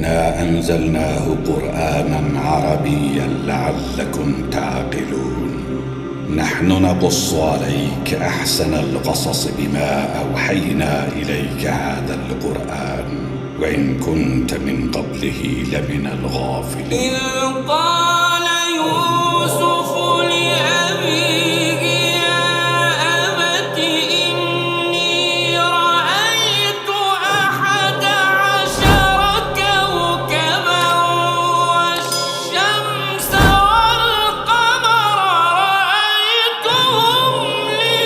إنا أنزلناه قرآنا عربيا لعلكم تعقلون نحن نقص عليك أحسن القصص بما أوحينا إليك هذا القرآن وإن كنت من قبله لمن الغافلين إذ قال يوسف لأبيه يا أبت إني رأيت 11 كوكبا والشمس والقمر رأيتهم لي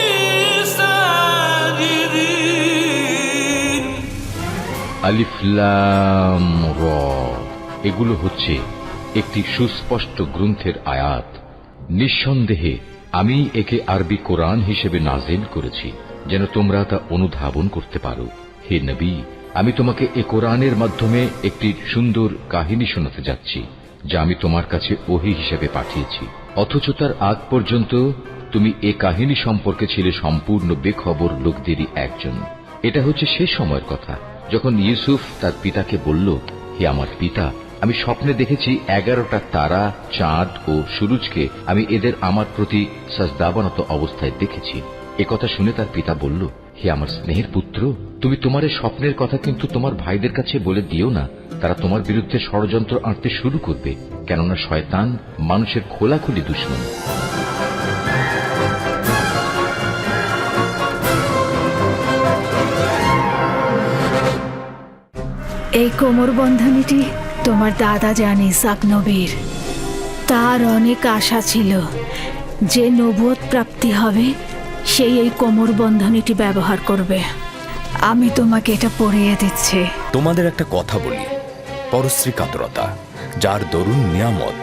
ساجدين আলিফ লাম র, এগুলো হচ্ছে একটি সুস্পষ্ট গ্রন্থের আয়াত। নিঃসন্দেহে আমি একে আরবি কোরআন হিসেবে নাজিল করেছি যেন তোমরা তা অনুধাবন করতে পারো। হে নবী, আমি তোমাকে এ কোরআনের মাধ্যমে একটি সুন্দর কাহিনী শোনাতে যাচ্ছি যা আমি তোমার কাছে ওহী হিসেবে পাঠিয়েছি, অথচ তার আগ পর্যন্ত তুমি এ কাহিনী সম্পর্কে ছিলে সম্পূর্ণ বেখবর লোকদেরই একজন। এটা হচ্ছে সে সময়ের কথা যখন ইউসুফ তার পিতাকে বলল, হে আমার পিতা, আমি স্বপ্নে দেখেছি 11টা তারা, চাঁদ ও সূরজকে আমি এদের আমার প্রতি সাজদাবানত অবস্থায় দেখেছি। একথা শুনে তার পিতা বলল, হে আমার স্নেহের পুত্র, তুমি তোমার এই স্বপ্নের কথা কিন্তু তোমার ভাইদের কাছে বলে দিও না, তারা তোমার বিরুদ্ধে ষড়যন্ত্র আঁটতে শুরু করবে, কেননা শয়তান মানুষের খোলাখুলি দুশমন। এই কোমর বন্ধনীটি তোমার দাদা জান ইসহাক নবীর। তার অনেক আশা ছিল যে নবুয়ত প্রাপ্তি হবে সেই এই কোমর বন্ধনীটি ব্যবহার করবে। আমি তোমাকে এটা পরিয়ে দিচ্ছি। তোমাদের একটা কথা বলি, পরশ্রী কাতরতা যার দরুন নিয়ামত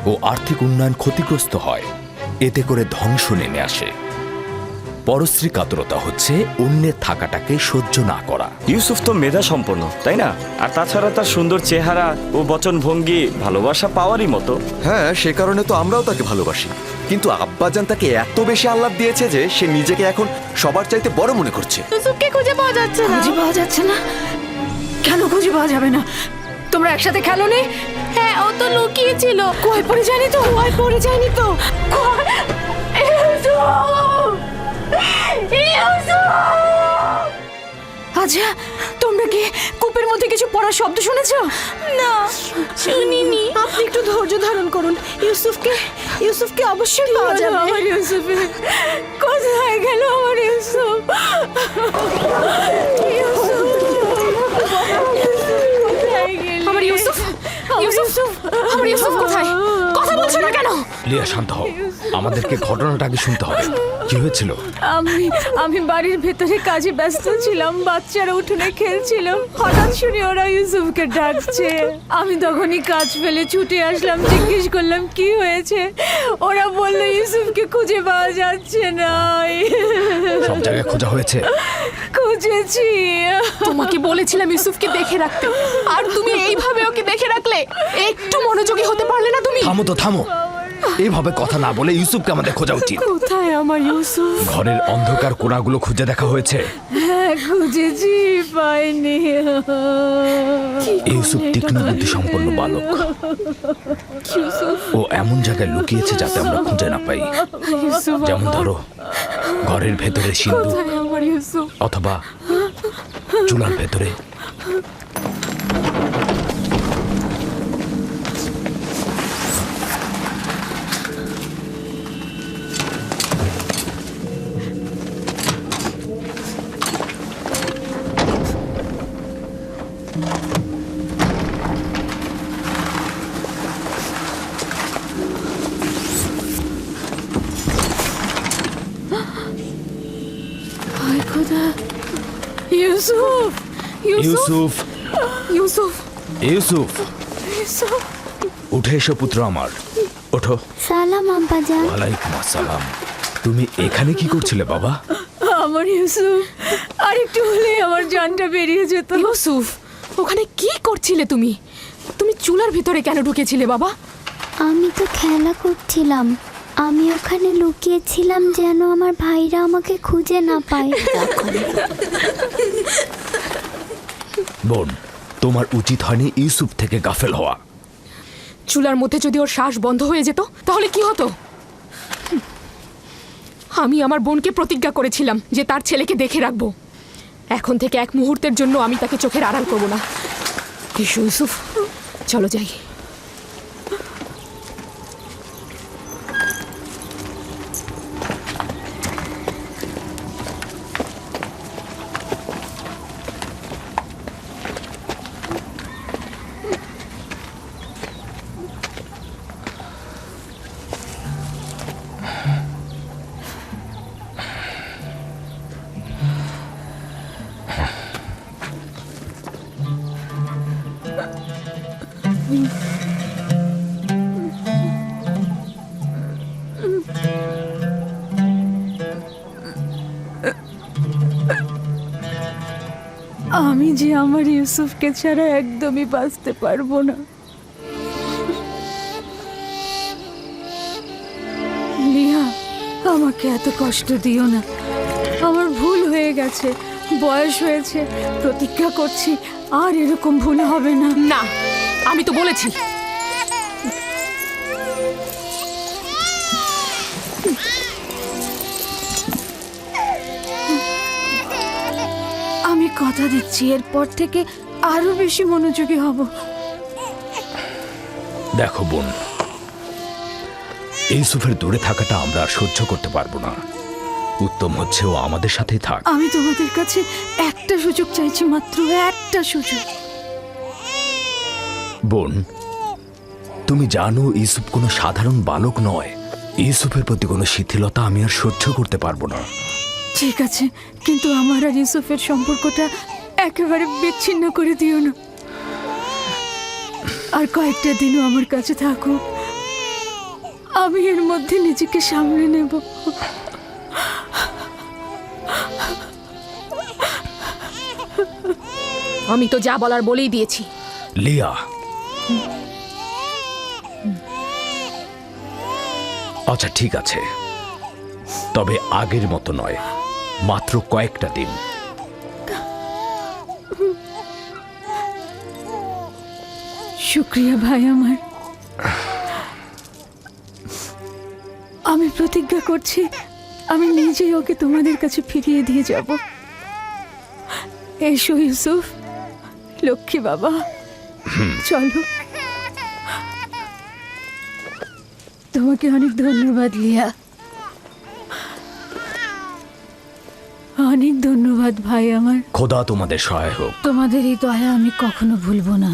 ও আর্থিক উন্নয়ন ক্ষতিগ্রস্ত হয়, এতে করে ধ্বংস নেমে আসে। পরশ্রী কাতরতা হচ্ছে অন্যের থাকাটাকে সহ্য না করা। ইউসুফ তো মেধা সম্পন্ন, তাই না? আর তাছাড়া তার সুন্দর চেহারা ও বচনভঙ্গি ভালোবাসা পাওয়ারই মতো। হ্যাঁ, সে কারণে তো আমরাও তাকে ভালোবাসি। কিন্তু আব্বাজান তাকে এত বেশি আহ্লাদ দিয়েছে যে সে নিজেকে এখন সবার চাইতে বড় মনে করছে। ইউসুফকে খুঁজে পাওয়া যাচ্ছে না। খুঁজে পাওয়া যাচ্ছে না? কেন খুঁজে পাওয়া যাবে না? তোমরা একসাথে খেলো নি? হ্যাঁ, ও তো লুকিয়ে ছিল। কোয়ায় পড়ে যায়নি তো? কোয়ায় পড়ে যায়নি তো? আচ্ছা, তোমরা কি কূপের মধ্যে কিছু পড়ার শব্দ শুনেছো? না, শুনিনি। আপনি একটু ধৈর্য ধারণ করুন। ইউসুফকে অবশ্যই পাওয়া যাবে। আমার ইউসুফ কোথায় গেল? আমার ইউসুফ আমার ইউসুফ আমার ইউসুফ কোথায়? কথা বলছো না কেন? লিয়া, শান্ত হও, আমাদেরকে ঘটনাটা আগে শুনতে হবে। কি হয়েছিল? আমি বাড়ির ভেতরে কাজে ব্যস্ত ছিলাম, বাচ্চারা উঠোনে খেলছিল। হঠাৎ শুনি ওরা ইউসুফকে ডাকছে। আমি তখনই কাজ ফেলে ছুটে আসলাম, জিজ্ঞেস করলাম কি হয়েছে। ওরা বলল ইউসুফকে খুঁজে পাওয়া যাচ্ছে না। সব জায়গায় খোঁজা হয়েছে? খুঁজেছি। তোমাকে বলেছিলাম ইউসুফকে দেখে রাখতে, আর তুমি এইভাবে ওকে দেখে রাখলে। একটু মনোযোগী হতে পারলে না তুমি? থামো তো, থামো। এইভাবে কথা না বলে ইউসুফকে আমাদের খোঁজা উচিত। কোথায় আমার ইউসুফ? ঘরের অন্ধকার কোণাগুলো খুঁজে দেখা হয়েছে? হ্যাঁ, খুঁজেছি, পাইনি। ইউসুফ তীক্ষ্ণ বুদ্ধি সম্পন্ন বালক। ও এমন জায়গায় লুকিয়েছে যাতে আমরা খুঁজে না পাই। যেমন ধরো ঘরের ভেতরে সিন্ধু, আমার ইউসুফ। অথবা চুলার ভেতরে। ইউসুফ ইউসুফ ইউসুফ ইউসুফ, ইউসুফ, উঠে এসো পুত্র আমার, ওঠো। সালাম আব্বাজান। ওয়ালাইকুম আসসালাম। তুমি এখানে কি করছিলে বাবা? আমার ইউসুফ, আর একটু হলেই আমার জানটা বেরিয়ে যেত। ইউসুফ, ওখানে কি করছিলে তুমি? তুমি চুলার ভিতরে কেন ঢুকেছিলে বাবা? আমি তো খেলা করছিলাম। আমি ওখানে লুকিয়েছিলাম যেন আমার ভাইরা আমাকে খুঁজে না পায়। বোন, তোমার উচিত হয়নি ইউসুফ থেকে গাফেল হওয়া। চুলার মধ্যে যদি ওর শ্বাস বন্ধ হয়ে যেত তাহলে কি হতো? আমি আমার বোনকে প্রতিজ্ঞা করেছিলাম যে তার ছেলেকে দেখে রাখবো। এখন থেকে এক মুহূর্তের জন্য আমি তাকে চোখের আড়াল করব না। এসো ইউসুফ, চলো যাই। আমি যে আমার ইউসুফকে ছাড়া একদমই বাঁচতে পারবো না। লিয়া, আমাকে এত কষ্ট দিও না। আমার ভুল হয়ে গেছে, বয়স হয়েছে। প্রতিজ্ঞা করছি আর এরকম ভুল হবে না। না, আমি তো বলেছি। আমি কথা দিচ্ছি এরপর থেকে আরো বেশি মনোযোগী হব। দেখো বোন, ইউসুফের দূরে থাকাটা আমরা আর সহ্য করতে পারবো না। উত্তম হচ্ছে ও আমাদের সাথেই থাক। আমি তোমাদের কাছে একটা সুযোগ চাইছি, মাত্র একটা সুযোগ। বোন, তুমি জানো ইউসুফ কোনো সাধারণ বালক নয়। ইউসুফের প্রতি কোনো শিথিলতা আমি আর সহ্য করতে পারবো না। ঠিক আছে, কিন্তু আমার আর ইউসুফের সম্পর্কটা একেবারে বিচ্ছিন্ন করে দিও না। আর কয়েকটা দিনও আমার কাছে থাকো, আমি এর মধ্যে নিজেকে সামলে নেব। আমি তো যা বলার বলেই দিয়েছি। লিয়া, আচ্ছা ঠিক আছে, তবে আগের মতো নয়, মাত্র কয়েকটা দিন। শুক্রিয়া ভাই আমার। আমি প্রতিজ্ঞা করছি আমি নিজেই ওকে তোমাদের কাছে ফিরিয়ে দিয়ে যাব। এসো ইউসুফ, লক্ষ্মী বাবা, চলো। তোমাকে অনেক ধন্যবাদ লিয়া, অনেক ধন্যবাদ ভাই আমার। খোদা তোমাদের সহায় হোক। তোমাদের এই দয়া আমি কখনো ভুলবো না।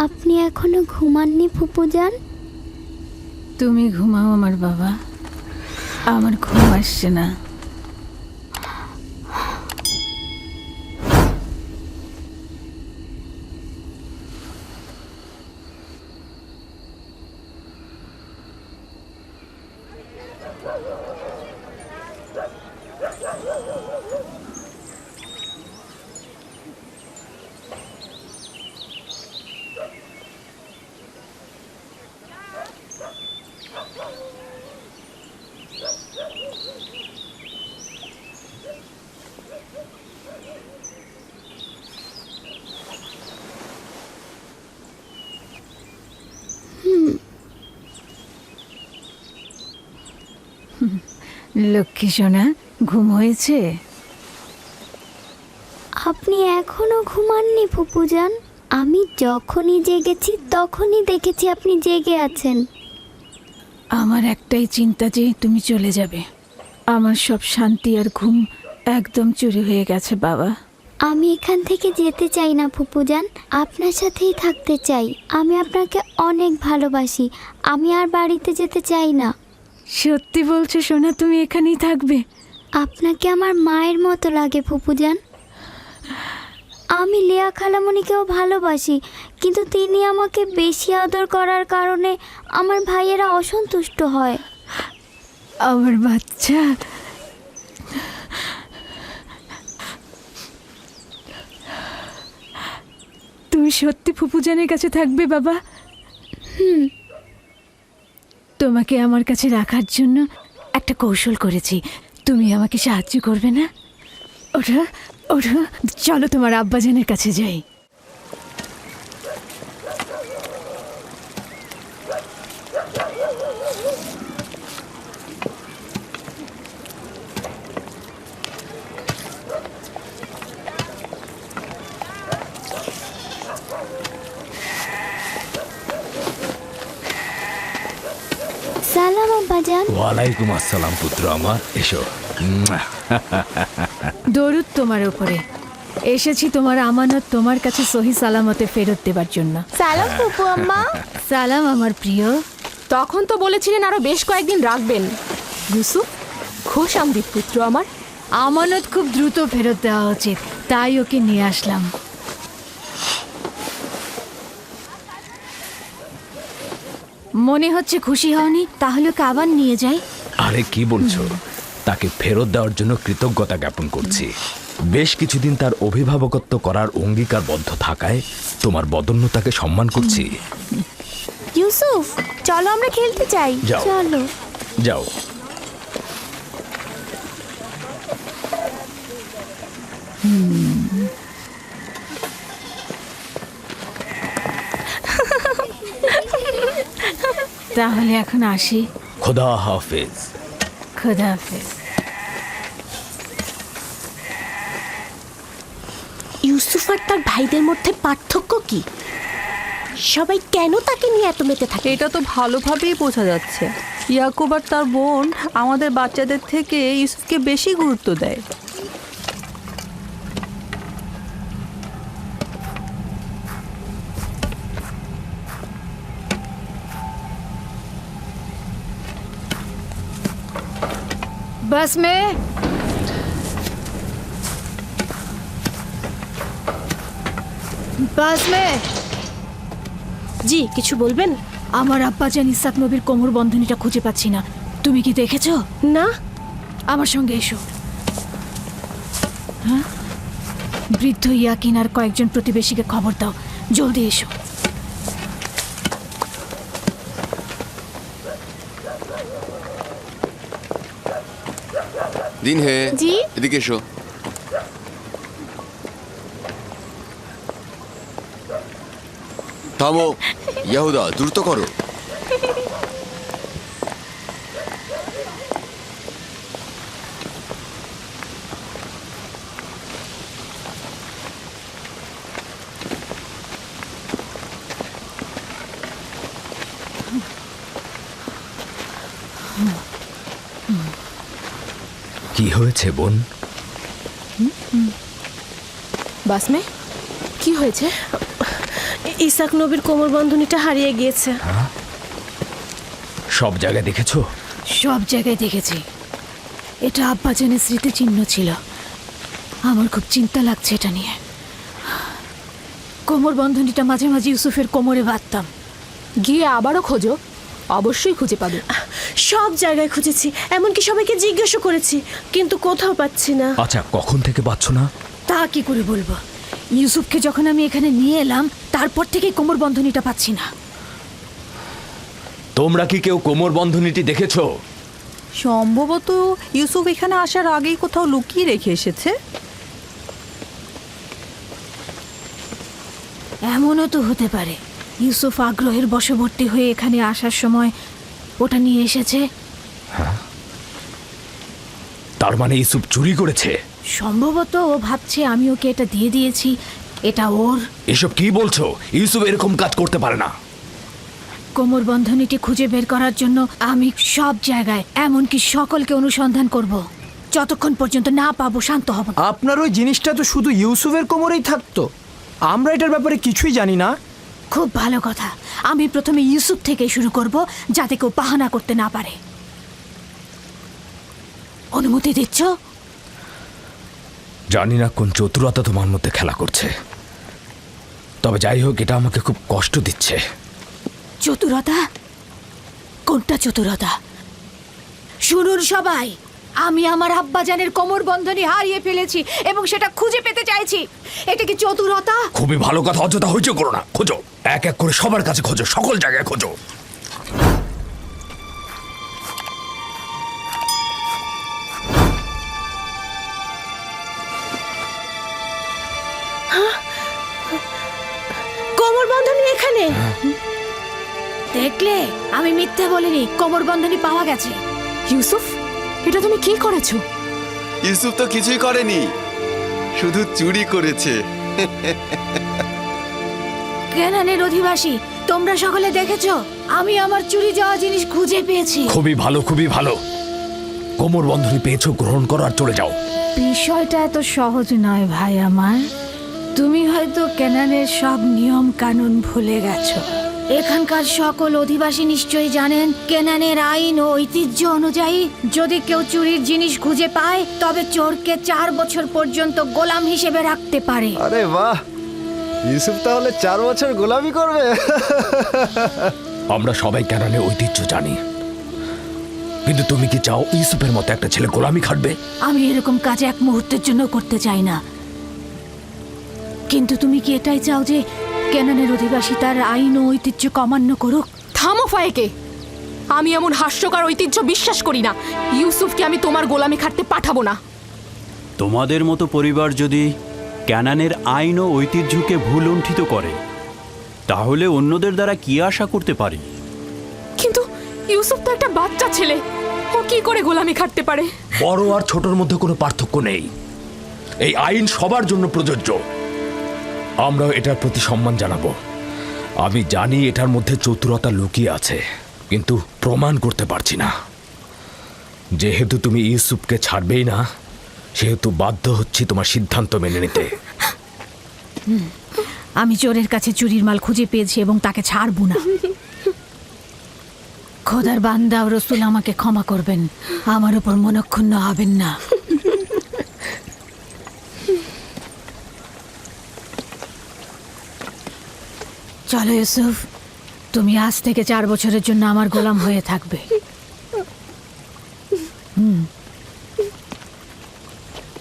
আপনি এখনো ঘুমাননি ফুপুজান? তুমি ঘুমাও আমার বাবা, আমার ঘুম আসছে না। লক্ষ্মী সোনা, ঘুম হয়েছে? আপনি এখনো ঘুমাননি ফুপুজান? আমি যখনই জেগেছি তখনই দেখেছি আপনি জেগে আছেন। আমার একটাই চিন্তা যে তুমি চলে যাবে। আমার সব শান্তি আর ঘুম একদম চুরি হয়ে গেছে বাবা। আমি এখান থেকে যেতে চাই না ফুপুজান, আপনার সাথেই থাকতে চাই। আমি আপনাকে অনেক ভালোবাসি, আমি আর বাড়িতে যেতে চাই না। সত্যি বলছো সোনা, তুমি এখানেই থাকবে? আপনাকে আমার মায়ের মতো লাগে ফুপুজান। আমি লেয়া খালামণিকেও ভালোবাসি, কিন্তু তিনি আমাকে বেশি আদর করার কারণে আমার ভাইয়েরা অসন্তুষ্ট হয়। আমার বাচ্চা, তুমি সত্যি ফুপুজানের কাছে থাকবে বাবা? তোমাকে আমার কাছে রাখার জন্য একটা কৌশল করেছি, তুমি আমাকে সাহায্য করবে না? ওঠো ওঠো, চলো তোমার আব্বাজানের কাছে যাই। সালাম আব্বাজান। ওয়ালাইকুম আসসালাম পুত্র আমার, এসো। দরুদ তোমার উপরে। এসেছি তোমার আমানত তোমার কাছে সহি সালামতে ফেরত দেবার জন্য। সালাম ফুপু আম্মা। সালাম আমার প্রিয়। তখন তো বলেছিলেন আরো বেশ কয়েকদিন রাখবেন। ইউসুফ, খুশ আমদিদ পুত্র আমার। আমানত খুব দ্রুত ফেরত দেওয়া উচিত, তাই ওকে নিয়ে আসলাম। মনে হচ্ছে খুশি হওনি, তাহলে ওকে আবার নিয়ে যাই। আরে কি বলছো? তাকে ফেরত দেওয়ার জন্য কৃতজ্ঞতা জ্ঞাপন করছি। বেশ কিছুদিন তার অভিভাবকত্ব করার অঙ্গীকারবদ্ধ থাকায় তোমার বদন্যতাকে সম্মান করছি। ইউসুফ, চলো আমরা খেলতে চাই। যাও। চলো। যাও। তাহলে এখন আসি। খোদা হাফেজ। খোদা হাফেজ। ইউসুফ আর তার ভাইদের মধ্যে পার্থক্য কি? সবাই কেন তাকে নিয়ে এত মেতে থাকে? এটা তো ভালোভাবেই বোঝা যাচ্ছে। ইয়াকুব আর তার বোন আমাদের বাচ্চাদের থেকে ইউসুফকে বেশি গুরুত্ব দেয়। बस में बस में জি, কিছু বলবেন? আমার আব্বাজান ইসাক নবীর কোমর বন্ধনীটা খুঁজে পাচ্ছি না, তুমি কি দেখেছো? না। আমার সঙ্গে এসো। হ্যাঁ, বৃদ্ধ ইয়াকিন আর কয়েকজন প্রতিবেশীকে খবর দাও, জলদি এসো। দিন হে, জি? এদিকে এসো। থামো ইয়াহুদা, দ্রুত করো। কি হয়েছে বোন? বাসমে, কি হয়েছে? ইসাক নবীর কোমর বন্ধনীটা হারিয়ে গিয়েছে। সব জায়গায় দেখেছো? সব জায়গায় দেখেছি। এটা আব্বাজানের স্মৃতিচিহ্ন ছিল। আমার খুব চিন্তা লাগছে এটা নিয়ে। কোমর বন্ধনীটা মাঝে মাঝে ইউসুফের কোমরে বাঁধতাম। গিয়ে আবারও খোঁজো, অবশ্যই খুঁজে পাবে। সব জায়গায় খুঁজেছি, এমনকি সবাইকে জিজ্ঞাসা করেছি, কিন্তু কোথাও পাচ্ছি না। আচ্ছা, কখন থেকে পাচ্ছ না? তা কি করে বলবো? ইউসুফকে যখন আমি এখানে নিয়ে এলাম তারপর থেকে কোমর বন্ধনীটা পাচ্ছি না। তোমরা কি কেউ কোমর বন্ধনীটি দেখেছো? সম্ভবত ইউসুফ এখানে আসার আগেই কোথাও লুকিয়ে রেখে এসেছে। এমনও তো হতে পারে ইউসুফ আগ্রহের বশবর্তী হয়ে এখানে আসার সময় ওটা নিয়ে এসেছে। তার মানে ইউসুফ চুরি করেছে? সম্ভবত ও ভাবছে আমি ওকে এটা দিয়ে দিয়েছি, এটা ওর। এসব কি বলছো? ইউসুফ এরকম কাজ করতে পারে না। কোমর বন্ধনীটি খুঁজে বের করার জন্য আমি সব জায়গায় এমনকি সকলকে অনুসন্ধান করব যতক্ষণ পর্যন্ত না পাবো শান্ত হব না। আপনার ওই জিনিসটা তো শুধু ইউসুফের কোমরেই থাকতো, আমরা এটার ব্যাপারে কিছুই জানি না। খুব ভালো কথা, আমি প্রথমে ইউসুফ থেকে শুরু করব যাতে কেউ বাহানা করতে না পারে। অনুমতি দিচ্ছ? জানি না কোন চতুরতা তোমার মধ্যে খেলা করছে, তবে যাই হোক এটা আমাকে খুব কষ্ট দিচ্ছে। চতুরতা? কোনটা চতুরতা? শুনুন সবাই, আমি আমার আব্বাজানের কোমর বন্ধনী হারিয়ে ফেলেছি এবং সেটা খুঁজে পেতে চাইছি। এটা কি চতুরতা? খুবই ভালো কথা, অযথা হইচই করো না, খোঁজো, এক এক করে সবার কাছে খোঁজো, সকল জায়গায় খোঁজো। কোমর বন্ধনী এখানে। দেখলে, আমি মিথ্যে বলিনি, কোমর বন্ধনী পাওয়া গেছে। ইউসুফ, এটা তুমি কি করেছো? ইউসুফ তো কিছুই করেনি, শুধু চুরি করেছে। কেনানের অধিবাসী, তোমরা সকলে দেখেছো আমি আমার চুরি যাওয়া জিনিস খুঁজে পেয়েছি। খুবই ভালো, খুবই ভালো। কোমর বন্ধনী পেয়েছো, গ্রহণ করো আর চলে যাও। বিষয়টা এত সহজ নয় ভাই আমার। তুমি হয়তো কেনানের সব নিয়ম কানুন ভুলে গেছো। এখানকার সকল অধিবাসী নিশ্চয়ই জানেন কেনানের আইন ও ঐতিহ্য অনুযায়ী যদি কেউ চুরির জিনিস খুঁজে পায় তবে চোরকে 4 বছর পর্যন্ত গোলাম হিসেবে রাখতে পারে। আরে বাহ, ইউসুফ তাহলে 4 বছর গোলামি করবে। আমরা সবাই কেনানের ঐতিহ্য জানি, কিন্তু তুমি কি চাও ইউসুফের মতো একটা ছেলে গোলামি খাটবে? আমি এরকম কাজ এক মুহূর্তের জন্য করতে চাই না, কিন্তু তুমি কি এটাই চাও যে কেনানের অধিবাসী তার আইন ও ঐতিহ্য অমান্য করুক? থামো ফায়েকে, আমি এমন হাস্যকর ঐতিহ্য বিশ্বাস করি না। ইউসুফকে আমি তোমার গোলামি খাটতে পাঠাবো না। তোমাদের মতো পরিবার যদি ক্যানানের আইন ও ঐতিহ্যকে ভুল লুণ্ঠিত করে তাহলে অন্যদের দ্বারা কি আশা করতে পারি? কিন্তু ইউসুফ তো একটা বাচ্চা ছেলে, ও কি করে গোলামি খাটতে পারে? বড় আর ছোটর মধ্যে কোনো পার্থক্য নেই, এই আইন সবার জন্য প্রযোজ্য। আমরাও এটার প্রতি সম্মান জানাবো। আমি জানি এটার মধ্যে চতুরতা লুকিয়ে আছে, কিন্তু প্রমাণ করতে পারছি না। যেহেতু তুমি ইউসুফকে ছাড়বেই না, সেহেতু বাধ্য হচ্ছি তোমার সিদ্ধান্ত মেনে নিতে। আমি চোরের কাছে চুরির মাল খুঁজে পেয়েছি এবং তাকে ছাড়বো না। খোদার বান্দা ও রসুল আমাকে ক্ষমা করবেন, আমার উপর মনক্ষুণ্ণ হবেন না। চলো ইউসুফ, তুমি আজ থেকে 4 বছরের জন্য আমার গোলাম হয়ে থাকবে।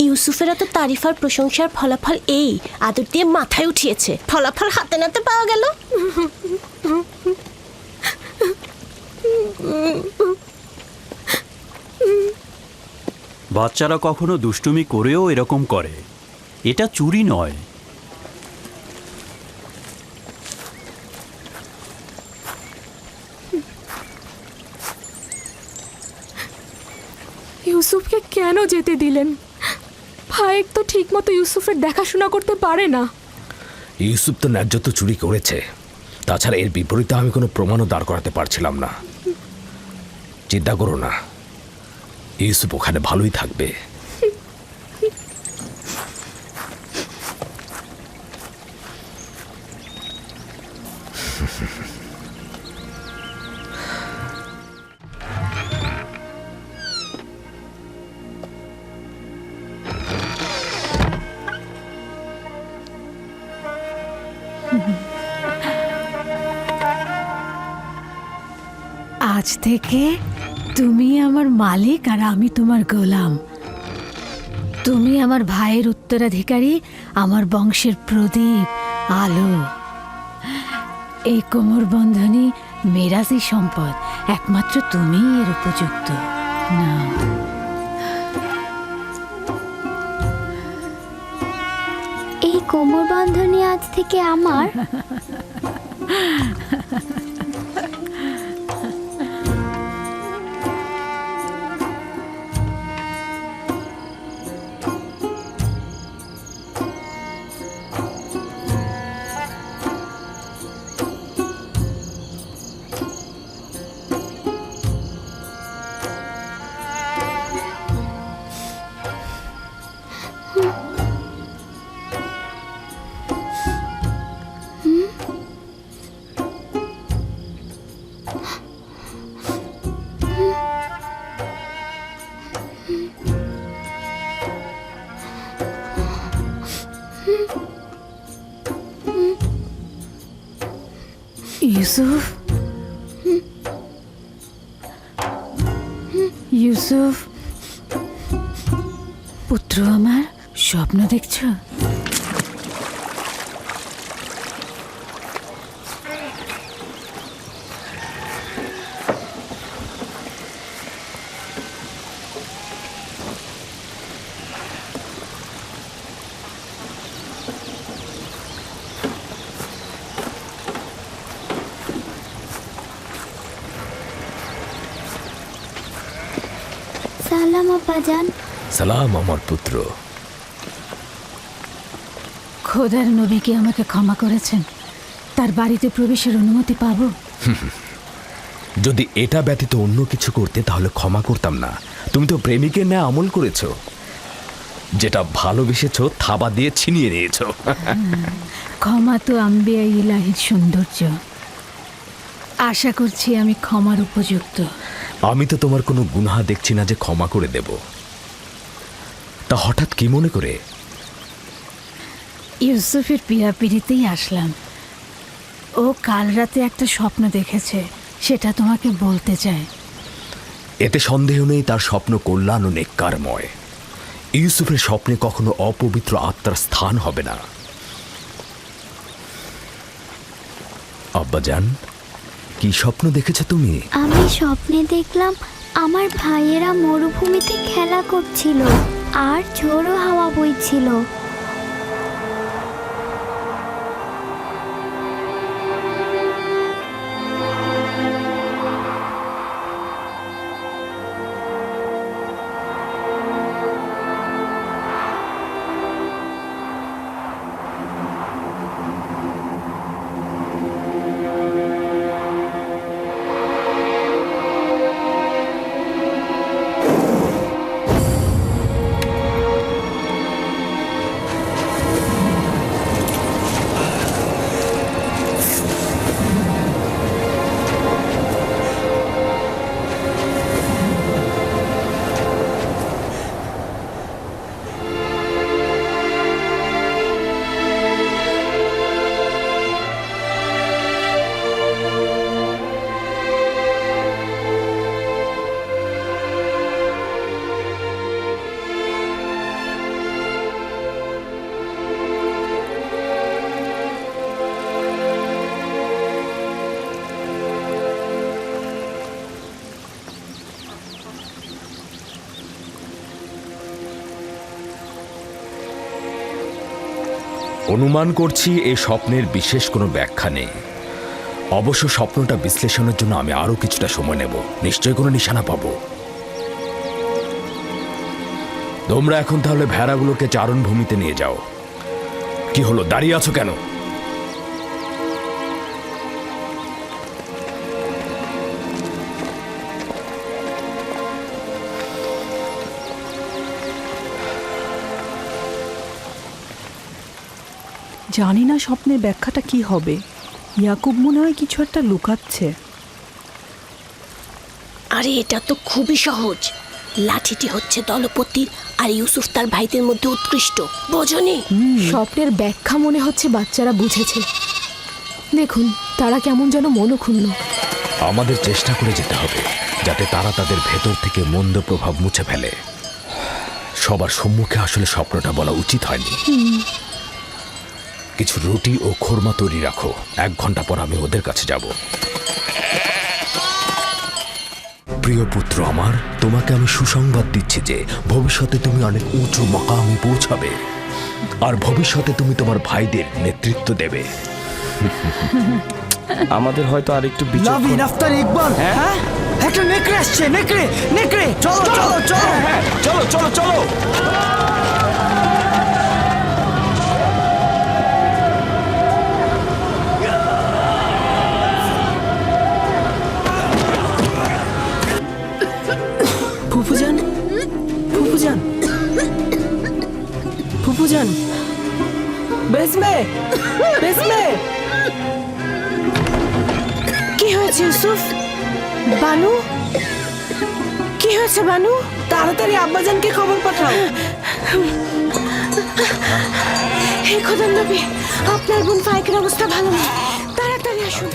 ইউসুফের এত তারিফ আর প্রশংসার ফলাফল এই আদর দিয়ে মাথায় উঠিয়েছে। ফলাফল হাতে নাতে পাওয়া গেল। বাচ্চারা কখনো দুষ্টুমি করেও এরকম করে, এটা চুরি নয়। ইউসুফকে কেন যেতে দিলেন? ফায়েক তো ঠিক মতো ইউসুফের দেখাশোনা করতে পারে না। ইউসুফ তো ন্যায্য তো চুরি করেছে, তাছাড়া এর বিপরীতে আমি কোনো প্রমাণও দাঁড় করাতে পারছিলাম না। চিন্তা করো না, ইউসুফ ওখানে ভালোই থাকবে। আজ থেকে তুমি আমার মালিক আর আমি তোমার গোলাম। তুমি আমার ভাইয়ের উত্তরাধিকারী, আমার বংশের প্রদীপ, আলো। এই কোমর বন্ধনী মেরাজি সম্পদ, একমাত্র তুমিই এর উপযুক্ত। না, এই কোমর বন্ধনী আজ থেকে আমার। ইউসুফ, ইউসুফ, পুত্র আমার, স্বপ্ন দেখছো? সালাম আব্বাজান। সালাম আমার পুত্র। খোদার নবী কি আমাকে ক্ষমা করেছেন? তার বাড়িতে প্রবেশের অনুমতি পাবো? যদি এটা ব্যতীত অন্য কিছু করতে তাহলে ক্ষমা করতাম না। তুমি তো প্রেমিকের ন্যায় আমল করেছো, যেটা ভালোবেসেছো থাবা দিয়ে ছিনিয়ে নিয়েছো। ক্ষমা তো আম্বিয়া ইলাহির সৌন্দর্য। আশা করছি আমি ক্ষমার উপযুক্ত। আমি তো তোমার কোনো গুনাহ দেখছি না যে ক্ষমা করে দেব। তা হঠাৎ কি মনে করে? ইউসুফের পিড়িতেই আসলাম। ও কাল রাতে একটা স্বপ্ন দেখেছে, সেটা তোমাকে বলতে চায়। এতে সন্দেহ নেই তার স্বপ্ন কল্যাণ ও নেককারময়। ইউসুফের স্বপ্নে কখনো অপবিত্র আত্মার স্থান হবে না। আব্বাজান, কি স্বপ্ন দেখেছো তুমি? আমি স্বপ্নে দেখলাম আমার ভাইয়েরা মরুভূমিতে খেলা করছিল আর ঝোড়ো হাওয়া বইছিল। অনুমান করছি এই স্বপ্নের বিশেষ কোনো ব্যাখ্যা নেই। অবশ্য স্বপ্নটা বিশ্লেষণের জন্য আমি আরো কিছুটা সময় নেব। নিশ্চয়ই কোনো নিশানা পাবো। তোমরা এখন তাহলে ভেড়াগুলোকে চারণভূমিতে নিয়ে যাও। কি হলো, দাঁড়িয়ে আছো কেন? জানি না স্বপ্নের ব্যাখ্যাটা কি হবে। ইয়াকুব মনে হয় কিছু একটা লুকাচ্ছে। আরে এটা তো খুবই সহজ। লাঠিটি হচ্ছে দলপতি আর ইউসুফ তার ভাইদের মধ্যে উৎকৃষ্ট, বোঝনি? স্বপ্নের ব্যাখ্যা মনে হচ্ছে বাচ্চারা বুঝেছে। দেখুন তারা কেমন যেন মনক্ষুণ্ণ। আমাদের চেষ্টা করে যেতে হবে যাতে তারা তাদের ভেতর থেকে মন্দ প্রভাব মুছে ফেলে। সবার সম্মুখে আসলে স্বপ্নটা বলা উচিত হয়নি। কিছু রুটি ও খোরমা তৈরি রাখো, 1 ঘন্টা পর আমি ওদের কাছে যাব। প্রিয় পুত্র আমার, তোমাকে আমি সুসংবাদ দিচ্ছি যে ভবিষ্যতে তুমি অনেক উঁচু মাকামে পৌঁছাবে আর ভবিষ্যতে তুমি তোমার ভাইদের নেতৃত্ব দেবে। আমাদের হয়তো আরেকটু লাভি নাফতার ইকবাল, হ্যাঁ একটা নেকড়ে আসছে। নেকড়ে নেকড়ে, চলো চলো চলো, হ্যাঁ চলো চলো চলো। ফুফুজান, ফুফুজান, ফুফুজান, বেসমে, বেসমে। কি হয়েছে ইউসুফ? বানু, কি হয়েছে বানু? তাড়াতাড়ি আব্বাজানকে খবর পাঠাও। হে খোদার নবী, আপনার বোন ফাইকের অবস্থা ভালো না। তাড়াতাড়ি আসুন।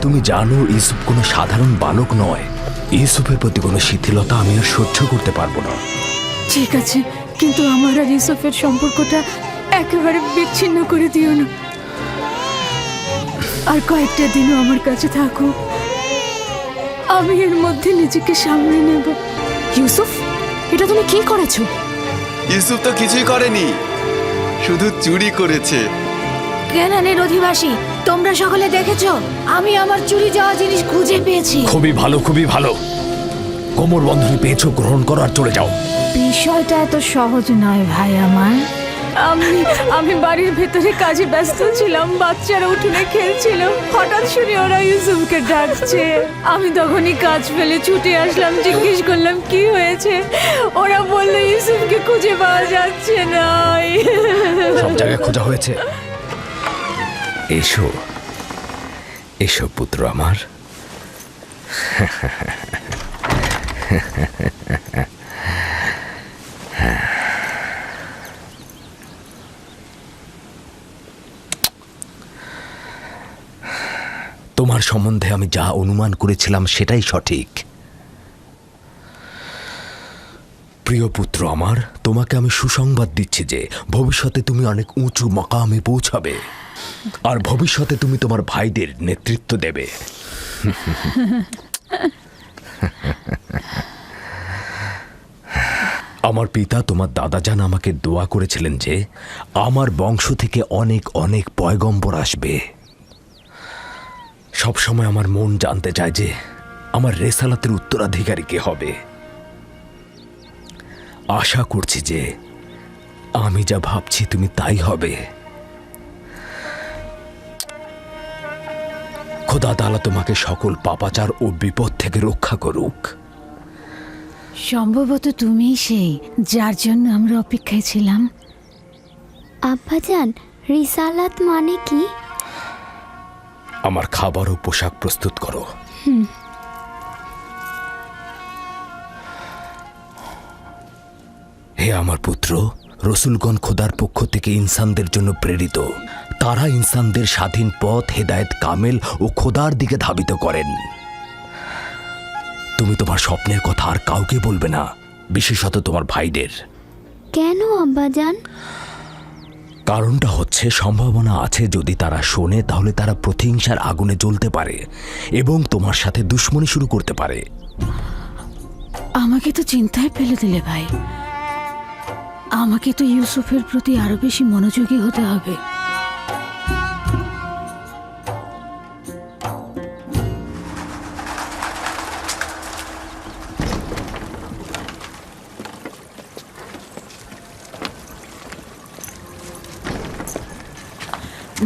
তুমি জানো ইউসুফ কোনো সাধারণ বালক নয়। ইউসুফের প্রতি কোনো শিথিলতা আমি আর সহ্য করতে পারবো না। ঠিক আছে, কিন্তু আমার আর ইউসুফের সম্পর্কটা একেবারে বিচ্ছিন্ন করে দিও না। আর কয়েকটা দিনও আমার কাছে থাকো, আমি এর মধ্যে নিজেকে সামলে নেব। ইউসুফ, এটা তুমি কি করেছো? ইউসুফ তো কিছুই করেনি, শুধু চুরি করেছে। কেনানের অধিবাসী, তোমরা সকলে দেখেছো আমি আমার চুরি যাওয়া জিনিস খুঁজে পেয়েছি। খুবই ভালো, খুবই ভালো। কোমর বন্ধনী পেয়েছো, গ্রহণ করো আর চলে যাও। বিষয়টা এত সহজ নয় ভাই আমার। আমি বাড়ির ভেতরে কাজে ব্যস্ত ছিলাম, বাচ্চারা উঠোনে খেলছিল, হঠাৎ শুনে ওরা ইউসুফকে ডাকছে। আমি তখনই কাজ ফেলে ছুটে আসলাম, জিজ্ঞেস করলাম কি হয়েছে। ওরা বললো ইউসুফকে খুঁজে পাওয়া যাচ্ছে না। সব জায়গায় খোঁজা হয়েছে। এসো এসো পুত্র আমার। তোমার সম্বন্ধে আমি যা অনুমান করেছিলাম সেটাই সঠিক। প্রিয় পুত্র আমার, তোমাকে আমি সুসংবাদ দিচ্ছি যে ভবিষ্যতে তুমি অনেক উঁচু মাকামে পৌঁছাবে, আর ভবিষ্যতে তুমি তোমার ভাইদের নেতৃত্ব দেবে। আমার পিতা তোমার দাদাজান আমাকে দোয়া করেছিলেন যে আমার বংশ থেকে অনেক অনেক পয়গম্বর আসবে। সবসময় আমার মন জানতে চায় যে আমার রেসালাতের উত্তরাধিকারী কে হবে। আশা করছি যে আমি যা ভাবছি তুমি তাই হবে। খোদা তাআলা তোমাকে সকল পাপাচার ও বিপদ থেকে রক্ষা করুক। সম্ভবত তুমিই সেই যার জন্য আমরা অপেক্ষায় ছিলাম। আব্বাজান, রিসালাত মানে কি? আমার খাবার ও পোশাক প্রস্তুত করো। হে আমার পুত্র, রসুলগণ খোদার পক্ষ থেকে ইনসানদের জন্য প্রেরিত। তারা ইনসানদের স্বাধীন পথ, হেদায়েত কামেল ও খোদার দিকে ধাবিত করেন। তুমি তোমার স্বপ্নের কথা আর কাউকে বলবে না, বিশেষত তোমার ভাইদের। কেন আব্বাজান? কারণটা হচ্ছে সম্ভাবনা আছে যদি তারা শোনে তাহলে তারা প্রতিহিংসার আগুনে জ্বলতে পারে এবং তোমার সাথে দুশ্মনী শুরু করতে পারে। আমাকে তো চিন্তায় ফেলে দিলে ভাই। আমাকে তো ইউসুফের প্রতি আরো বেশি মনোযোগী হতে হবে।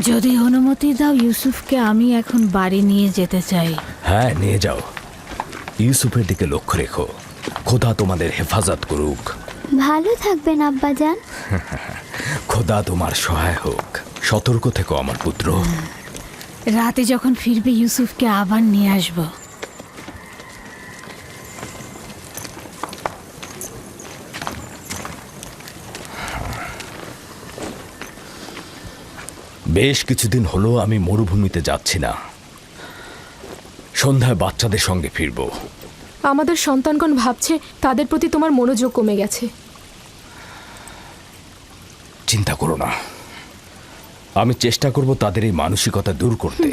যদি অনুমতি দাও, ইউসুফকে আমি এখন বাড়ি নিয়ে যেতে চাই। হ্যাঁ, নিয়ে যাও। ইউসুফের দিকে লক্ষ্য রেখো। খোদা তোমাদের হেফাজত করুক। ভালো থাকবেন আব্বাজান। খোদা তোমার সহায় হোক। সতর্ক থেকো আমার পুত্র। রাতে যখন ফিরবে ইউসুফকে আবার নিয়ে আসবো। বেশ কিছুদিন হলো আমি মরুভূমিতে যাচ্ছি না। সন্ধ্যায় বাচ্চাদের সঙ্গে ফিরব। আমাদের সন্তানগণ ভাবছে তাদের প্রতি তোমার মনোযোগ কমে গেছে। চিন্তা করো না, আমি চেষ্টা করব তাদের এই মানসিকতা দূর করতে।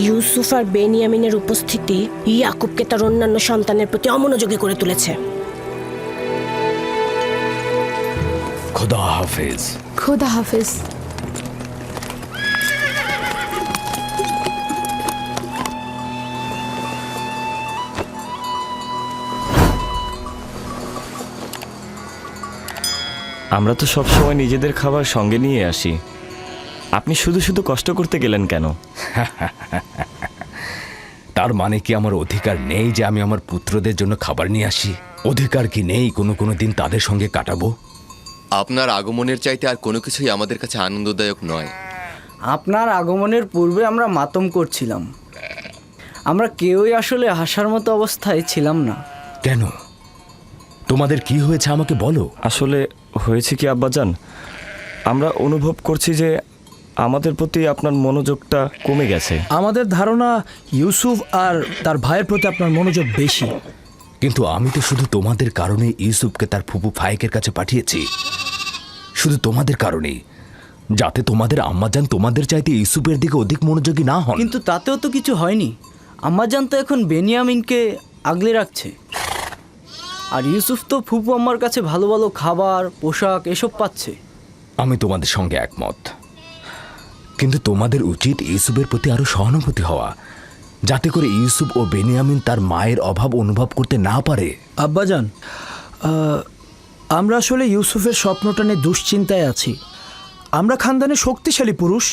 ইউসুফ আর বেনিয়ামিনের উপস্থিতি ইয়াকুবকে তার অন্যান্য সন্তানের প্রতি অমনোযোগী করে তুলেছে। খোদা হাফেজ। খোদা হাফেজ। আমরা তো সবসময় নিজেদের খাবার সঙ্গে নিয়ে আসি, আপনি শুধু শুধু কষ্ট করতে গেলেন কেন? তার মানে কি আমার অধিকার নেই যে আমি আমার পুত্রদের জন্য খাবার নিয়ে আসি? অধিকার কি নেই কোনো দিন তাদের সঙ্গে কাটাবো? আপনার আগমনের চাইতে আর কোনো কিছুই আমাদের কাছে আনন্দদায়ক নয়। আপনার আগমনের পূর্বে আমরা মাতম করছিলাম। আমরা কেউই আসলে হাসার মতো অবস্থায় ছিলাম না। কেন? তোমাদের কি হয়েছে আমাকে বলো। আসলে হয়েছে কি আব্বাজান, আমরা অনুভব করছি যে আমাদের প্রতি আপনার মনোযোগটা কমে গেছে। আমাদের ধারণা ইউসুফ আর তার ভাইয়ের প্রতি আপনার মনোযোগ বেশি। কিন্তু আমি তো শুধু তোমাদের কারণে ইউসুফকে তার ফুপু ফায়েকের কাছে পাঠিয়েছি, শুধু তোমাদের কারণেই, যাতে তোমাদের আম্মাজান তোমাদের চাইতে ইউসুফের দিকে অধিক মনোযোগী না হন। কিন্তু তাতেও তো কিছু হয়নি। আম্মাজান তো এখন বেনিয়ামিনকে আগলে রাখছে, আর ইউসুফ তো ফুপু আম্মার কাছে ভালো ভালো খাবার, পোশাক এসব পাচ্ছে। আমি তোমাদের সঙ্গে একমত, কিন্তু তোমাদের উচিত ইউসুফের প্রতি আরো সহানুভূতি হওয়া, যাতে করে ইউসুফ ও বেনিয়ামিন তার মায়ের অভাব অনুভব করতে না পারে। আব্বাজান, আমরা আসলে ইউসুফের স্বপ্নটা নিয়ে দুশ্চিন্তায় আছি। আমরা খানদানে শক্তিশালী পুরুষ,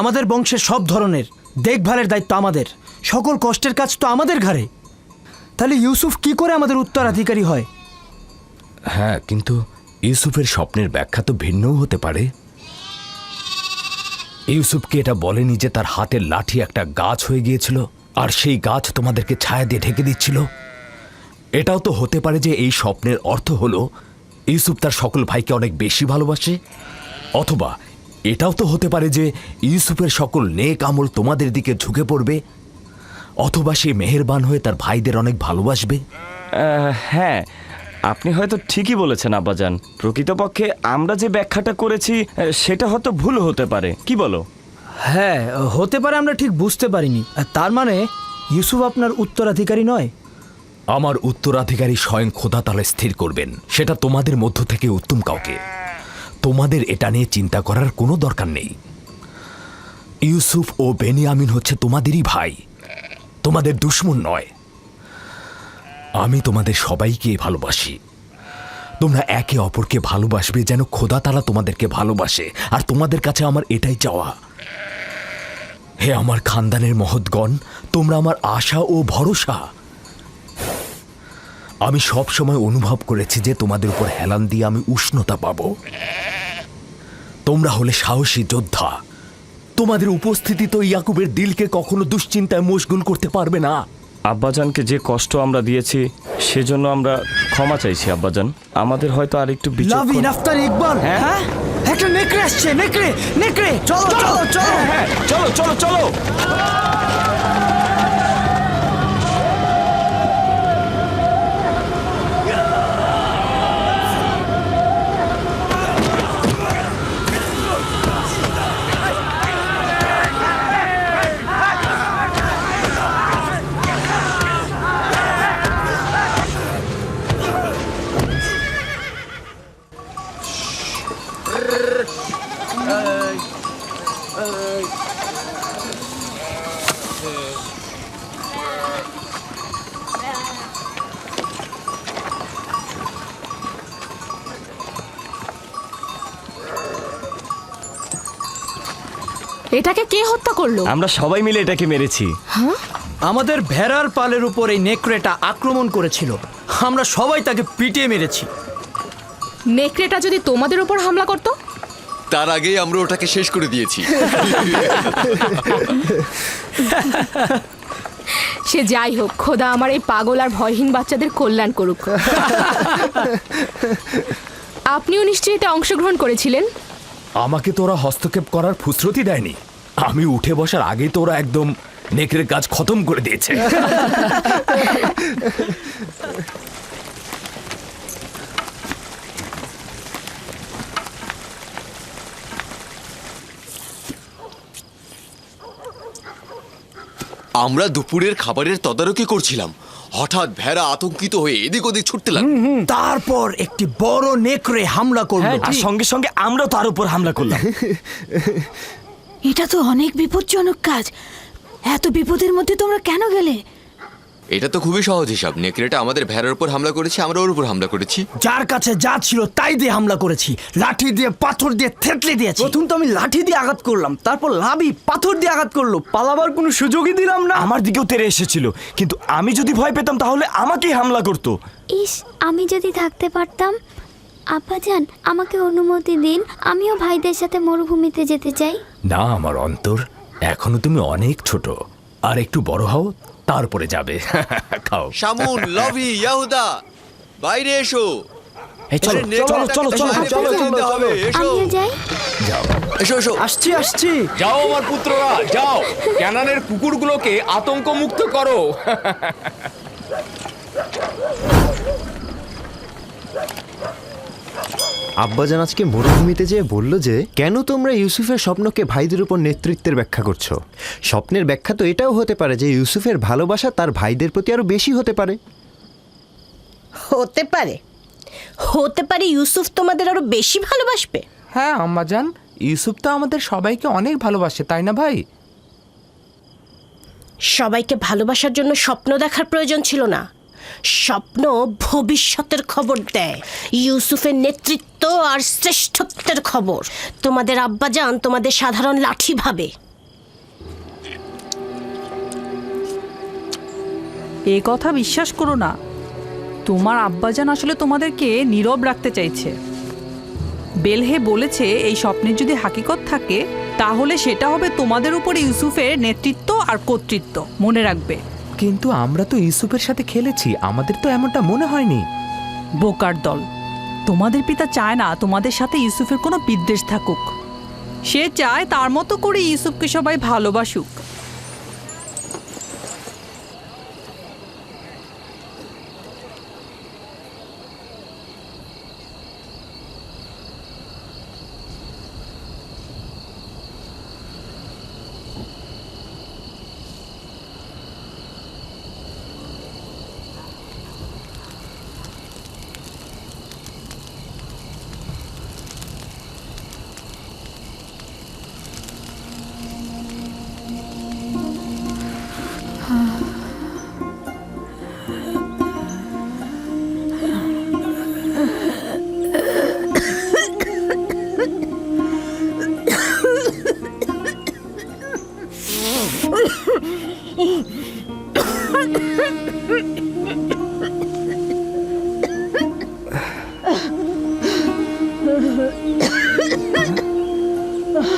আমাদের বংশের সব ধরনের দেখভালের দায়িত্ব আমাদের, সকল কষ্টের কাজ তো আমাদের ঘাড়ে। তাহলে ইউসুফ কি করে আমাদের উত্তরাধিকারী হয়? হ্যাঁ, কিন্তু ইউসুফের স্বপ্নের ব্যাখ্যা তো ভিন্নও হতে পারে। ইউসুফকে এটা বলেনি যে তার হাতের লাঠি একটা গাছ হয়ে গিয়েছিল আর সেই গাছ তোমাদেরকে ছায়া দিয়ে ঢেকে দিচ্ছিল? এটাও তো হতে পারে যে এই স্বপ্নের অর্থ হলো ইউসুফ তার সকল ভাইকে অনেক বেশি ভালোবাসে, অথবা এটাও তো হতে পারে যে ইউসুফের সকল নেক আমল তোমাদের দিকে ঝুঁকে পড়বে, অথবা সে মেহেরবান হয়ে তার ভাইদের অনেক ভালোবাসবে। হ্যাঁ, আপনি হয়তো ঠিকই বলেছেন আব্বাজান। প্রকৃতপক্ষে আমরা যে ব্যাখ্যাটা করেছি সেটা হয়তো ভুল হতে পারে, কি বলো? হ্যাঁ, হতে পারে, আমরা ঠিক বুঝতে পারিনি। তার মানে ইউসুফ আপনার উত্তরাধিকারী নয়? আমার উত্তরাধিকারী স্বয়ং খোদা তাআলা স্থির করবেন, সেটা তোমাদের মধ্য থেকে উত্তম কাউকে। তোমাদের এটা নিয়ে চিন্তা করার কোনো দরকার নেই। ইউসুফ ও বেনিয়ামিন হচ্ছে তোমাদেরই ভাই, তোমাদের দুশমন নয়। আমি তোমাদের সবাইকে ভালোবাসি। তোমরা একে অপরকে ভালোবাসবে যেন খোদা তাআলা তোমাদেরকে ভালোবাসে, আর তোমাদের কাছে আমার এটাই চাওয়া। হে আমার খানদানের মহৎগণ, তোমরা আমার আশা ও ভরসা। আমি সব সময় অনুভব করেছি যে তোমাদের উপর হেলান দিয়ে আমি উষ্ণতা পাব। তোমরা হলে সাহসী যোদ্ধা। তোমাদের উপস্থিতি তো ইয়াকুবের দিলকে কখনো দুশ্চিন্তায় মশগুল করতে পারবে না। আব্বাজানকে যে কষ্ট আমরা দিয়েছি সেজন্য আমরা ক্ষমা চাইছি আব্বাজান। আমাদের হয়তো আর একটু লাভিন, আফতার, ইকবাল, হ্যাঁ, একটা নেকড়ে আসছে। নেকড়ে, নেকড়ে, চলো চলো চলো, হ্যাঁ চলো চলো চলো। এটাকে কে হত্যা করলো? আমরা সবাই মিলে এটাকে মেরেছি। আমাদের ভেড়ার পালের উপর এই নেকড়েটা আক্রমণ করেছিল, আমরা সবাই তাকে পিটিয়ে মেরেছি। নেকড়েটা যদি তোমাদের উপর হামলা করতো? তার আগেই আমরা ওটাকে শেষ করে দিয়েছি। সে যাই হোক, খোদা আমার এই পাগল আর ভয়হীন বাচ্চাদের কল্যাণ করুক। আপনিও নিশ্চয়ই এতে অংশগ্রহণ করেছিলেন? আমাকে তোরা হস্তক্ষেপ করার ফুসরতি দেয়নি। আমি উঠে বসার আগেই তোরা একদম নেকড়ের কাজ খতম করে দিয়েছে। আমরা দুপুরের খাবারের তদারকি করছিলাম, হঠাৎ ভেড়া আতঙ্কিত হয়ে এদিক ওদিক ছুটতে লাগলো। তারপর একটি বড় নেকড়ে হামলা করলো, আর সঙ্গে সঙ্গে আমরাও তার উপর হামলা করলাম। এটা তো অনেক বিপজ্জনক কাজ। এত বিপদের মধ্যে তোমরা কেন গেলে? এটা তো খুবই সহজ হিসাব। নেকড়েটা আমাদের ভেড়ার উপর হামলা করেছে, আমরা ওর উপর হামলা করেছি। যার কাছে যা ছিল তাই দিয়ে হামলা করেছি, লাঠি দিয়ে, পাথর দিয়ে থেতলে দিয়েছি। প্রথম তো আমি লাঠি দিয়ে আঘাত করলাম, তারপর লাভি পাথর দিয়ে আঘাত করলো, পালাবার কোনো সুযোগই দিলাম না। আমার দিকেও তেড়ে এসেছিল, কিন্তু আমি যদি ভয় পেতাম তাহলে আমাকেই হামলা করতো। ইস, আমি যদি থাকতে পারতাম। আব্বাজান, আমাকে অনুমতি দিন, আমিও ভাইদের সাথে মরুভূমিতে যেতে চাই। না আমার অন্তর, এখনো তুমি অনেক ছোট, আর একটু বড় হও, তারপরে যাবে। খাও। শামুন, লভি, ইয়াহুদা, বাইরে এসো। এই চলো চলো চলো চলো চলো আমিও যাই। এসো এসো। আসছি আসছি। যাও আমার পুত্ররা, যাও ক্যানানের কুকুরগুলোকে আতঙ্ক মুক্ত করো। আব্বাজান আজকে মরুভূমিতে যেয়ে বলল যে কেন তোমরা ইউসুফের স্বপ্নকে ভাইদের উপর নেতৃত্বের ব্যাখ্যা করছো। স্বপ্নের ব্যাখ্যা তো এটাও হতে পারে যে ইউসুফের ভালোবাসা তার ভাইদের প্রতি আরো বেশি হতে পারে। হতে পারে, হতে পারে ইউসুফ তোমাদের আরো বেশি ভালোবাসবে। হ্যাঁ আম্মাজান, ইউসুফ তো আমাদের সবাইকে অনেক ভালোবাসে, তাই না ভাই? সবাইকে ভালোবাসার জন্য স্বপ্ন দেখার প্রয়োজন ছিল না। স্বপ্ন ভবিষ্যতের খবর দেয়, ইউসুফের নেতৃত্ব আর শ্রেষ্ঠত্বের খবর। তোমাদের আব্বাজান তোমাদের সাধারণ লাঠি ভাবে। এ কথা বিশ্বাস করো না। তোমার আব্বাজান আসলে তোমাদেরকে নীরব রাখতে চাইছে। বেলহে বলেছে এই স্বপ্নের যদি হাকিকত থাকে তাহলে সেটা হবে তোমাদের উপরে ইউসুফের নেতৃত্ব আর কর্তৃত্ব। মনে রাখবে। কিন্তু আমরা তো ইউসুফের সাথে খেলেছি, আমাদের তো এমনটা মনে হয়নি। বোকার দল, তোমাদের পিতা চায় না তোমাদের সাথে ইউসুফের কোনো বিদ্বেষ থাকুক। সে চায় তার মতো করে ইউসুফকে সবাই ভালোবাসুক।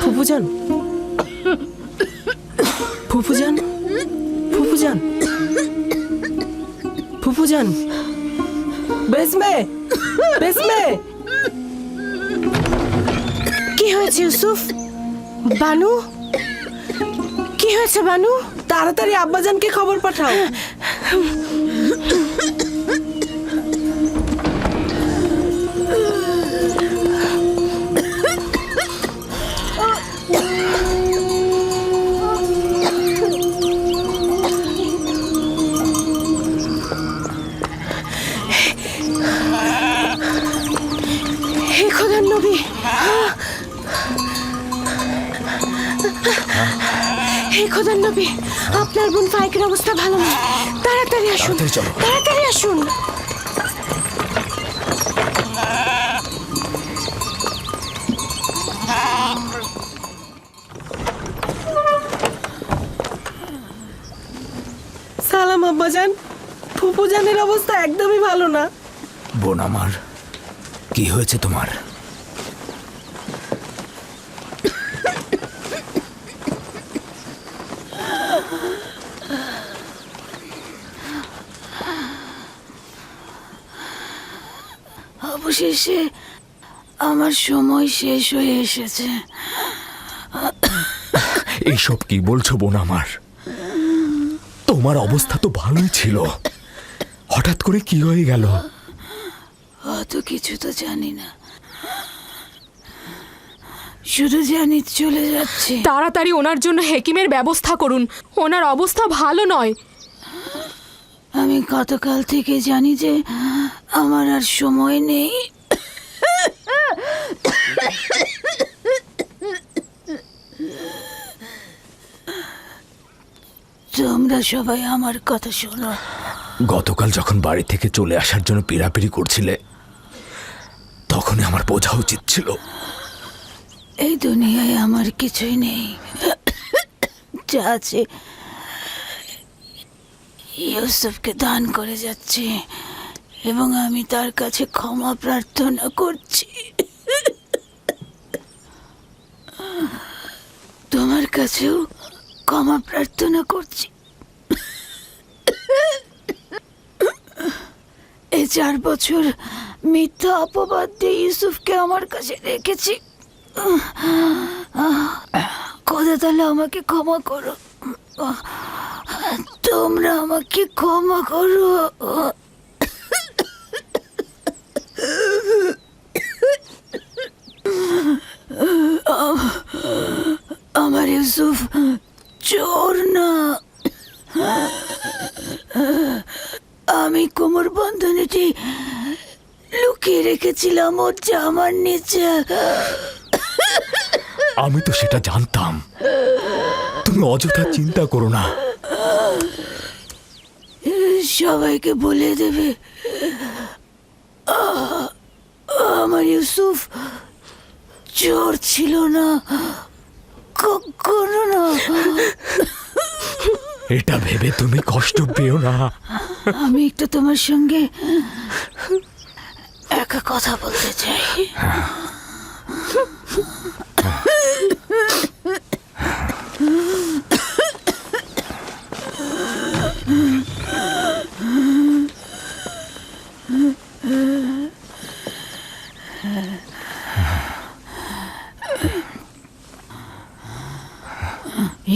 ফুফুজান, ফুফুজান, ফুফুজান, ফুফুজান, বেসমে, বেসমে। কি হয়েছে ইউসুফ? বানু, কি হয়েছে বানু? তাড়াতাড়ি আব্বাজানকে খবর পাঠাও। হে খোদার নবী, হে খোদার নবী, আপনার বোন ফাইকের অবস্থা ভালো না। তাড়াতাড়ি আসুন, তাড়াতাড়ি আসুন। সালাম আব্বাজান, ফুফুজানের অবস্থা একদমই ভালো না। বোন আমার, কি হয়েছে তোমার? অবশেষে আমার সময় শেষ হয়ে এসেছে। এইসব কি বলছো বোন আমার? তোমার অবস্থা তো ভালোই ছিল, হঠাৎ করে কি হয়ে গেল? অত কিছু তো জানি না, শুধু জানি চলে যাচ্ছে। তাড়াতাড়ি ওনার জন্য হেকিমের ব্যবস্থা করুন, ওনার অবস্থা ভালো নয়। আমি গতকাল থেকে জানি যে আমার আর সময় নেই। তোমরা সবাই আমার কথা শোনো। গতকাল যখন বাড়ি থেকে চলে আসার জন্য পিড়াপিড়ি করছিলে তখনই আমার বোঝা উচিত ছিল। এই দুনিয়ায় আমার কিছুই নেই, যা আছে ইউসুফকে দান করে যাচ্ছি এবং আমি তার কাছে ক্ষমা প্রার্থনা করছি। তোমার কাছেও ক্ষমা প্রার্থনা করছি। এই 4 বছর মিথ্যা অপবাদ দিয়ে ইউসুফকে আমার কাছে রেখেছি। খোদা তাহলে আমাকে ক্ষমা করো, তোমরা আমাকে ক্ষমা করো। আমার ইউসুফ চোর না, আমি কোমর বন্ধনীটি লুকিয়ে রেখেছিলাম ওর জামার নিচে। আমি তো সেটা জানতাম, তুমি অযথা চিন্তা করো না। সবাইকে বলে দেবে আমার ইউসুফ চোর ছিল না, কখনো না। এটা ভেবে তুমি কষ্ট পেও না। আমি একটু তোমার সঙ্গে একা কথা বলতে চাই।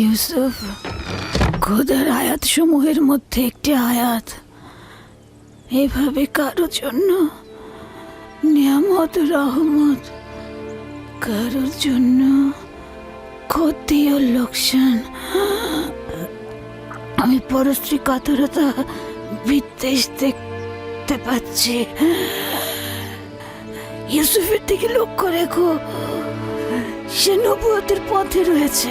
ইউসুফ, খোদার আয়াত সমূহের মধ্যে একটি আয়াত, এভাবে কারো জন্য নিয়ামত রহমত, কারোর জন্য ক্ষতি ও লোকসান। আমি পরশ্রী কাতরতা বিদ্বেষ দেখতে পাচ্ছি। ইউসুফের দিকে লক্ষ্য রেখো, সে নবুয়তের পথে রয়েছে।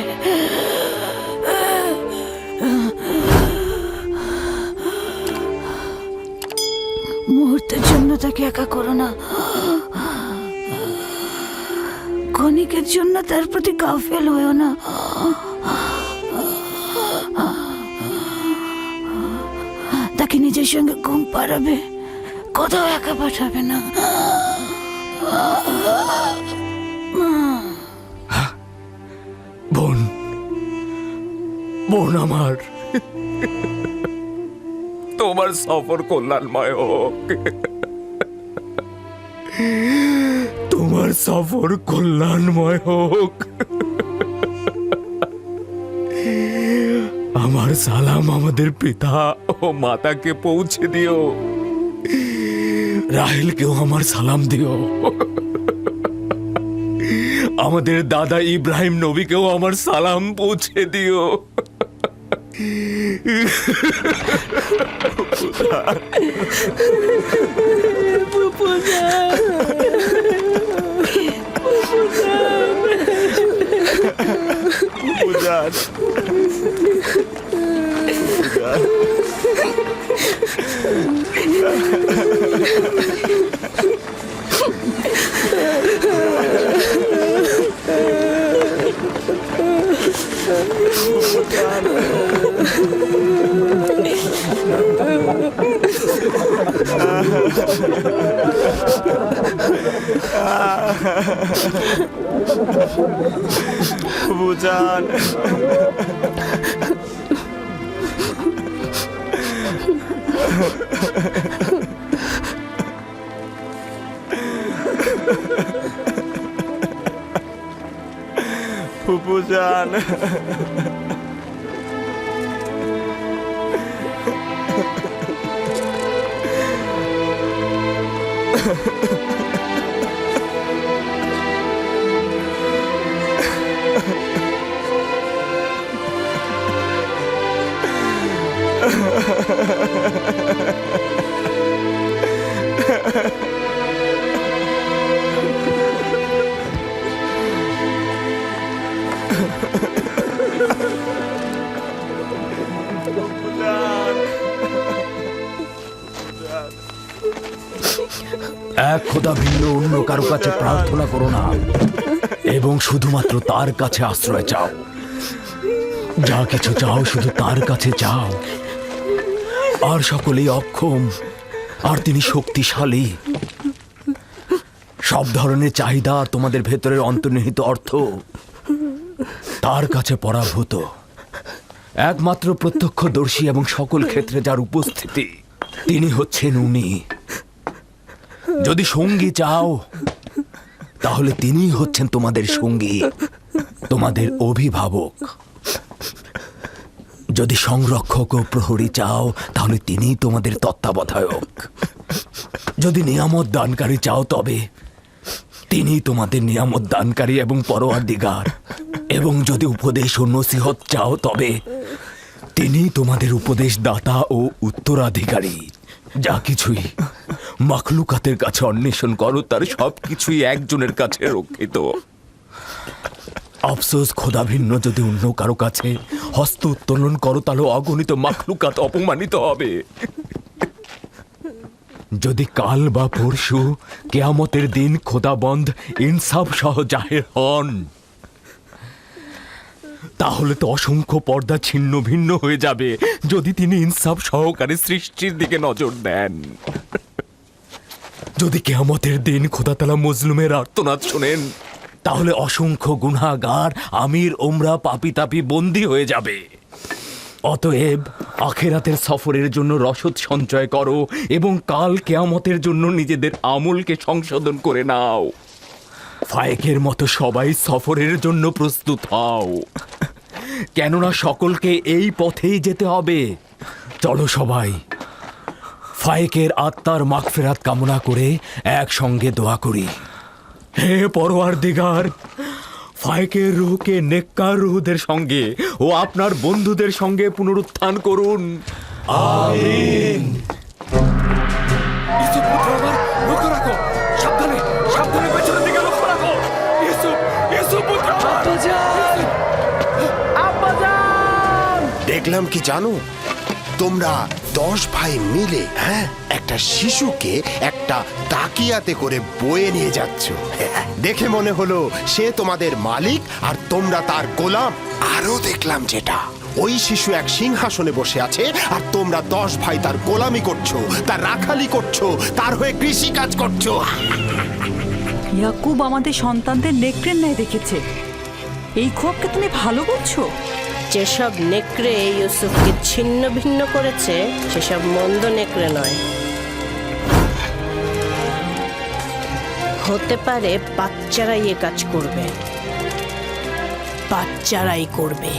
মুহূর্তের জন্য তাকে একা করো না, ক্ষণিকের জন্য তার প্রতি গাফেল হয়েও না। তাকে নিজের সঙ্গে ঘুম পাড়াবে, কোথাও একা পাঠাবে না। বোন, বোন আমার, তোমার সফর কল্যাণময় হোক। তোমার সফর কল্যাণময় হোক। আমার সালাম আমাদের পিতা ও মাতাকে পৌঁছে দিও। রাহেলকেও আমার সালাম দিও। আমাদের দাদা ইব্রাহিম নবীকেও আমার সালাম পৌঁছে দিও। বুঝান ফুপুজান, এক খোদা ভিন্ন অন্য কারো কাছে প্রার্থনা করো না এবং শুধুমাত্র তার কাছে আশ্রয় চাও। যা কিছু চাও শুধু তার কাছে চাও। আর সকলেই অক্ষম, আর তিনি শক্তিশালী। সব ধরনের চাহিদা আর তোমাদের ভেতরের অন্তর্নিহিত অর্থ তার কাছে পরাভূত। একমাত্র প্রত্যক্ষদর্শী এবং সকল ক্ষেত্রে যার উপস্থিতি, তিনি হচ্ছেন উনি। যদি সঙ্গী চাও তাহলে তিনিই হচ্ছেন তোমাদের সঙ্গী, তোমাদের অভিভাবক। যদি সংরক্ষক ও প্রহরী চাও তাহলে তিনিই তোমাদের তত্ত্বাবধায়ক। যদি নিয়ামত দানকারী চাও তবে তিনি তোমাদের নিয়ামত দানকারী এবং পরওয়ারদিগার। এবং যদি উপদেশ ও নসিহত চাও তবে তিনি তোমাদের উপদেশ দাতা ও উত্তরাধিকারী। যা কিছুই মাখলুকাতের কাছে অন্বেষণ করো তার সবকিছুই একজনের কাছে রক্ষিত। আফসোস, খোদা ভিন্ন যদি অন্য কারো কাছে হস্ত উত্তোলন করো তাহলে অগণিত মাখলুকাত অপমানিত হবে। যদি কাল বা পরশু কেয়ামতের দিন খোদাবন্ধ ইনসাফ সহ জাহের হন তাহলে তো অসংখ্য পর্দা ছিন্ন ভিন্ন হয়ে যাবে যদি তিনি ইনসাফ সহকারে সৃষ্টির দিকে নজর দেন। যদি কেয়ামতের দিন খোদা তাআলা মজলুমের আর্তনাদ শোনেন তাহলে অসংখ্য গুনাহগার আমির ওমরা পাপি তাপি বন্দী হয়ে যাবে। অতএব আখেরাতের সফরের জন্য রসদ সঞ্চয় করো এবং কাল কেয়ামতের জন্য নিজেদের আমলকে সংশোধন করে নাও। ফায়েকের মতো সবাই সফরের জন্য প্রস্তুত হও, কেননা সকলকে এই পথেই যেতে হবে। চলো সবাই ফায়েকের আত্মার মাগফিরাত কামনা করে একসঙ্গে দোয়া করি। হে পরওয়ারদিগার, ফায়েকের রূহকে নেককার রূহদের সঙ্গে ও আপনার বন্ধুদের সঙ্গে পুনরুত্থান করুন। আমিন। ইউসুফ পুত্র আমার, লক্ষ্য রাখো, সাবধানে সাবধানে পেছনের দিকে লক্ষ্য রাখো। ইউসুফ, ইউসুফ পুত্র আমার। দেখলাম কি জানো, তোমরা 10 ভাই মিলে একটা শিশুকে একটা তাকিয়াতে করে বয়ে নিয়ে যাচ্ছ। দেখে মনে হলো সে তোমাদের মালিক আর তোমরা তার গোলাম। আরো দেখলাম যেটা, ওই শিশু এক সিংহাসনে বসে আছে আর তোমরা 10 ভাই তার গোলামি করছো, তার রাখালি করছো, তার হয়ে কৃষি কাজ করছো। ইয়াকুব আমাদের সন্তানদের নেকড়ের ন্যায় দেখেছে। এই খোয়াবকে তুমি ভালো বলছো? যেসব নেকড়ে ইউসুফকে ছিন্ন ভিন্ন করেছে সেসব মন্দ নেকড়ে নয়। হতে পারে বাচ্চারাই এ কাজ করবে, বাচ্চারাই করবে।